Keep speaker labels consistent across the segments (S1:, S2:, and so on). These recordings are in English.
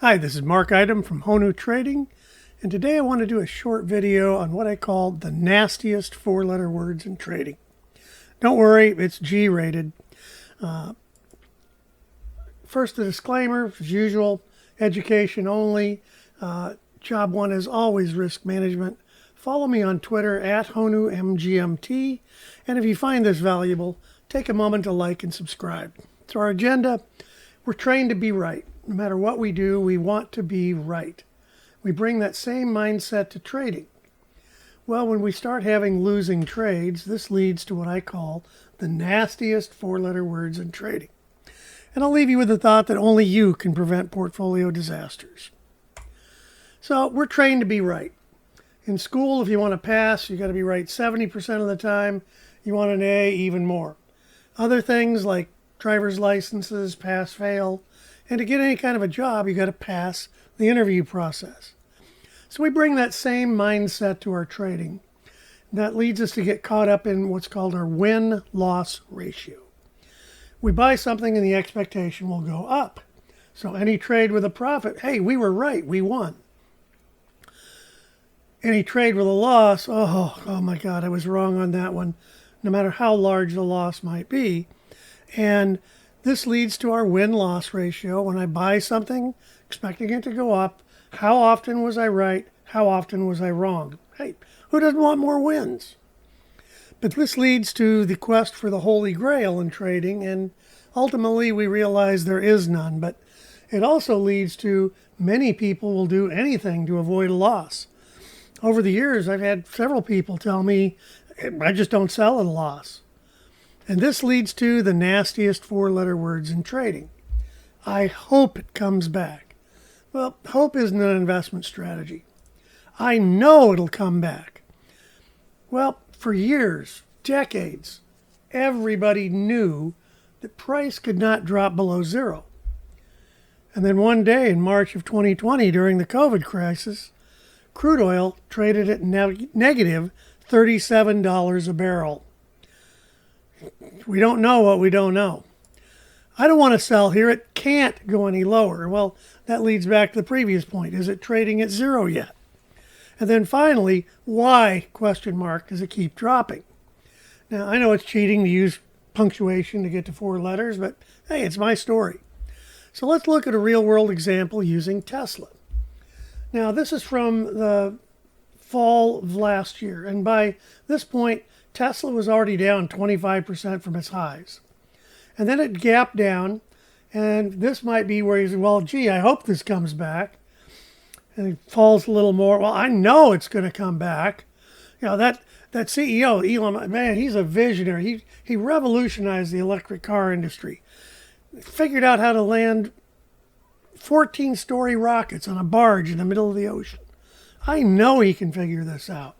S1: Hi, this is Mark Item from Honu Trading, and today I want to do a short video on what I call the nastiest four-letter words in trading. Don't worry, it's G-rated. First, a disclaimer, as usual, education only. Job one is always risk management. Follow me on Twitter at HonuMGMT, and if you find this valuable, take a moment to like and subscribe. So our agenda, we're trained to be right. No matter what we do, we want to be right. We bring that same mindset to trading. Well, when we start having losing trades, this leads to what I call the nastiest four-letter words in trading. And I'll leave you with the thought that only you can prevent portfolio disasters. So we're trained to be right. In school, if you want to pass, you got to be right 70% of the time. You want an A, even more. Other things like driver's licenses, pass, fail. And to get any kind of a job, you got to pass the interview process. So we bring that same mindset to our trading. That leads us to get caught up in what's called our win-loss ratio. We buy something and the expectation will go up. So any trade with a profit, hey, we were right, we won. Any trade with a loss, oh my God, I was wrong on that one, no matter how large the loss might be. And this leads to our win-loss ratio. When I buy something, expecting it to go up, how often was I right? How often was I wrong? Hey, who doesn't want more wins? But this leads to the quest for the Holy Grail in trading, and ultimately we realize there is none. But it also leads to many people will do anything to avoid a loss. Over the years, I've had several people tell me, I just don't sell at a loss. And this leads to the nastiest four-letter words in trading. I hope it comes back. Well, hope isn't an investment strategy. I know it'll come back. Well, for years, decades, everybody knew that price could not drop below zero. And then one day in March of 2020, during the COVID crisis, crude oil traded at negative $37 a barrel. We don't know what we don't know. I don't want to sell here. It can't go any lower. Well, that leads back to the previous point. Is it trading at zero yet? And then finally, why, question mark, does it keep dropping? Now, I know it's cheating to use punctuation to get to four letters, but hey, it's my story. So let's look at a real-world example using Tesla. Now, this is from the fall of last year, and by this point, Tesla was already down 25% from its highs. And then it gapped down, and this might be where you say, well, gee, I hope this comes back. And it falls a little more. Well, I know it's going to come back. You know, that CEO, Elon, man, he's a visionary. He revolutionized the electric car industry. Figured out how to land 14-story rockets on a barge in the middle of the ocean. I know he can figure this out.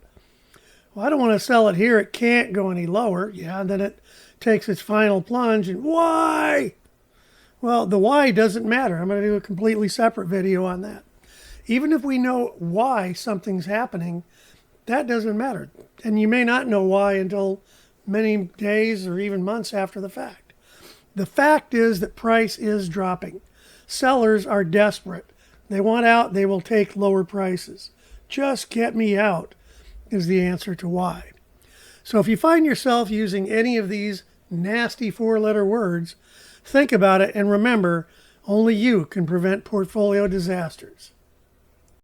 S1: Well, I don't want to sell it here. It can't go any lower. Yeah, and then it takes its final plunge. And why? Well, the why doesn't matter. I'm going to do a completely separate video on that. Even if we know why something's happening, that doesn't matter. And you may not know why until many days or even months after the fact. The fact is that price is dropping. Sellers are desperate. They want out. They will take lower prices. Just get me out is the answer to why. So if you find yourself using any of these nasty four-letter words, think about it and remember, only you can prevent portfolio disasters.